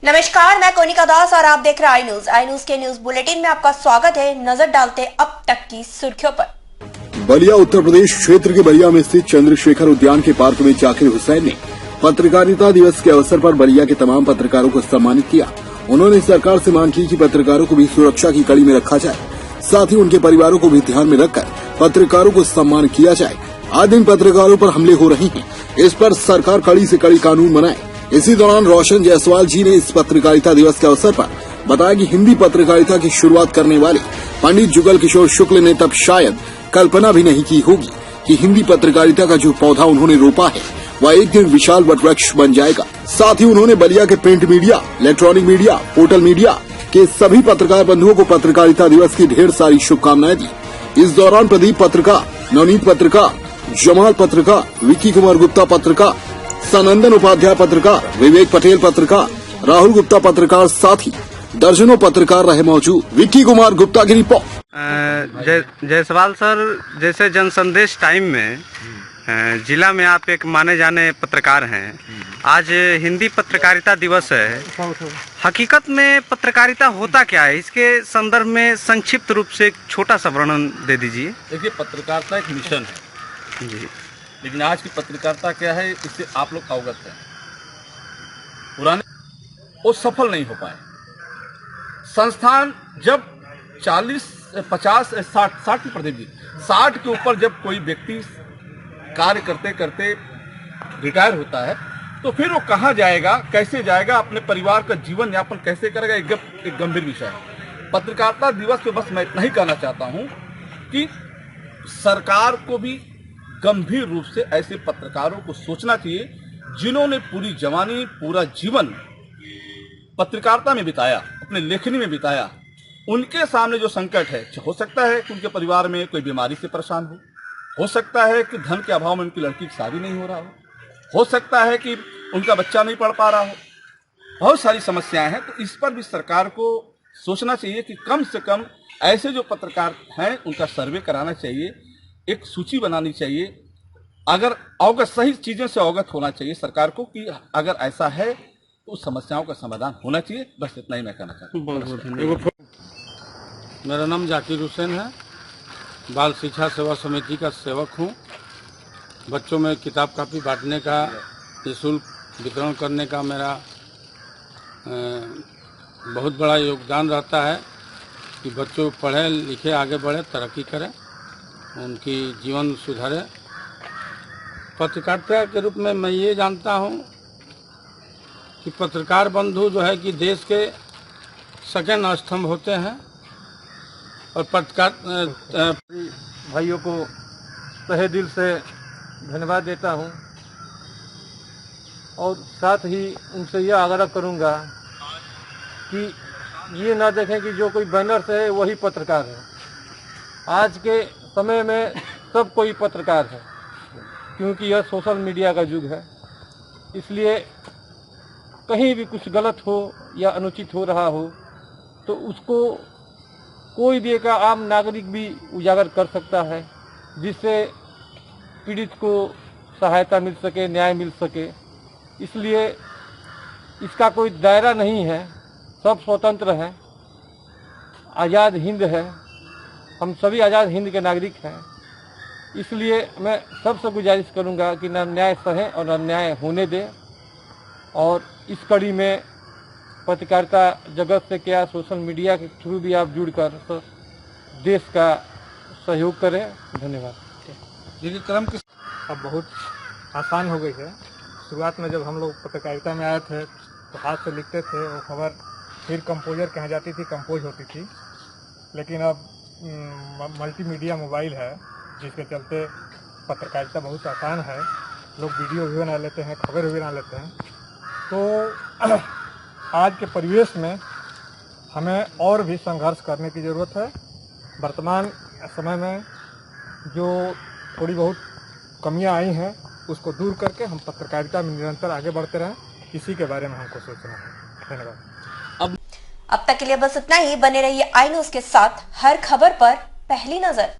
नमस्कार, मैं कोनिका दास और आप देख रहे हैं आई न्यूज के न्यूज बुलेटिन में आपका स्वागत है। नजर डालते अब तक की सुर्खियों पर। बलिया उत्तर प्रदेश क्षेत्र के बलिया में स्थित चंद्रशेखर उद्यान के पार्क में जाकिर हुसैन ने पत्रकारिता दिवस के अवसर पर बलिया के तमाम पत्रकारों को सम्मानित किया। उन्होंने सरकार से मांग की कि पत्रकारों को भी सुरक्षा की कड़ी में रखा जाए, साथ ही उनके परिवारों को भी ध्यान में रखकर पत्रकारों को सम्मान किया जाए। आज दिन पत्रकारों पर हमले हो रहे हैं, इस पर सरकार कड़ी से कड़ी कानून बनाए। इसी दौरान रोशन जायसवाल जी ने इस पत्रकारिता दिवस के अवसर पर बताया कि हिंदी पत्रकारिता की शुरुआत करने वाले पंडित जुगल किशोर शुक्ल ने तब शायद कल्पना भी नहीं की होगी कि हिंदी पत्रकारिता का जो पौधा उन्होंने रोपा है वह एक दिन विशाल वटवृक्ष बन जाएगा। साथ ही उन्होंने बलिया के print media, electronic media, portal media के सभी पत्रकार बंधुओं को पत्रकारिता दिवस की ढेर सारी शुभकामनाएं दी। इस दौरान प्रदीप पत्रकार, नवनीत पत्रकार, जमाल पत्रकार, विक्की कुमार गुप्ता पत्रकार, सनंदन उपाध्याय पत्रकार, विवेक पटेल पत्रकार, राहुल गुप्ता पत्रकार, साथ ही दर्जनों पत्रकार रहे मौजूद। विक्की कुमार गुप्ता की रिपोर्ट। जायसवाल सर, जैसे जनसंदेश टाइम में जिला में आप एक माने जाने पत्रकार हैं। आज हिंदी पत्रकारिता दिवस है। हकीकत में पत्रकारिता होता क्या है, इसके संदर्भ में संक्षिप्त रूप से एक छोटा सा वर्णन दे दीजिए। देखिए, पत्रकारिता एक मिशन है जी, लेकिन आज की पत्रकारिता क्या है, इससे आप लोग अवगत हैं। पुराने वो सफल नहीं हो पाए। संस्थान जब 40, 50, 60 प्रदीप जी 60 के ऊपर जब कोई व्यक्ति कार्य करते करते रिटायर होता है तो फिर वो कहाँ जाएगा, कैसे जाएगा, अपने परिवार का जीवन यापन कैसे करेगा, एक गंभीर विषय है। पत्रकारिता दिवस पे बस मैं इतना ही कहना चाहता हूँ कि सरकार को भी गंभीर रूप से ऐसे पत्रकारों को सोचना चाहिए जिन्होंने पूरी जवानी, पूरा जीवन पत्रकारिता में बिताया, अपने लेखनी में बिताया। उनके सामने जो संकट है, हो सकता है कि उनके परिवार में कोई बीमारी से परेशान हो सकता है कि धन के अभाव में उनकी लड़की की शादी नहीं हो रहा हो सकता है कि उनका बच्चा नहीं पढ़ पा रहा हो। बहुत सारी समस्याएं हैं, तो इस पर भी सरकार को सोचना चाहिए कि कम से कम ऐसे जो पत्रकार हैं उनका सर्वे कराना चाहिए, एक सूची बनानी चाहिए। अगर अवगत, सही चीज़ों से अवगत होना चाहिए सरकार को कि अगर ऐसा है तो उस समस्याओं का समाधान होना चाहिए। बस इतना ही मैं कहना चाहता हूँ। बहुत बहुत धन्यवाद। मेरा नाम जाकिर हुसैन है, बाल शिक्षा सेवा समिति का सेवक हूँ। बच्चों में किताब कापी बांटने का, निःशुल्क वितरण करने का मेरा बहुत बड़ा योगदान रहता है कि बच्चों पढ़े लिखे, आगे बढ़े, तरक्की करें, उनकी जीवन सुधारे। पत्रकारिता के रूप में मैं ये जानता हूँ कि पत्रकार बंधु जो है कि देश के सेकंड स्तंभ होते हैं और पत्रकार भाइयों को तहे दिल से धन्यवाद देता हूं और साथ ही उनसे यह आग्रह करूंगा कि ये ना देखें कि जो कोई बैनर से है वही पत्रकार है। आज के समय में सब कोई पत्रकार है, क्योंकि यह सोशल मीडिया का युग है। इसलिए कहीं भी कुछ गलत हो या अनुचित हो रहा हो तो उसको कोई भी एक आम नागरिक भी उजागर कर सकता है, जिससे पीड़ित को सहायता मिल सके, न्याय मिल सके। इसलिए इसका कोई दायरा नहीं है, सब स्वतंत्र हैं, आज़ाद हिंद है, हम सभी आज़ाद हिंद के नागरिक हैं। इसलिए मैं सबसे गुजारिश करूंगा कि न न्याय सहे और न न्याय होने दें। और इस कड़ी में पत्रकारिता जगत से क्या, सोशल मीडिया के थ्रू भी आप जुड़कर तो देश का सहयोग करें। धन्यवाद। ये क्रम की अब बहुत आसान हो गई है। शुरुआत में जब हम लोग पत्रकारिता में आए थे तो हाथ से लिखते थे, वो खबर फिर कंपोजर के यहाँ जाती थी, कंपोज होती थी। लेकिन अब मल्टीमीडिया मोबाइल है, जिसके चलते पत्रकारिता बहुत आसान है। लोग वीडियो भी बना लेते हैं, खबर भी बना लेते हैं। तो आज के परिवेश में हमें और भी संघर्ष करने की ज़रूरत है। वर्तमान समय में जो थोड़ी बहुत कमियां आई हैं उसको दूर करके हम पत्रकारिता में निरंतर आगे बढ़ते रहें, इसी के बारे में हमको सोचना है। धन्यवाद। अब तक के लिए बस इतना ही। बने रहिए आई न्यूज़ के साथ, हर खबर पर पहली नजर।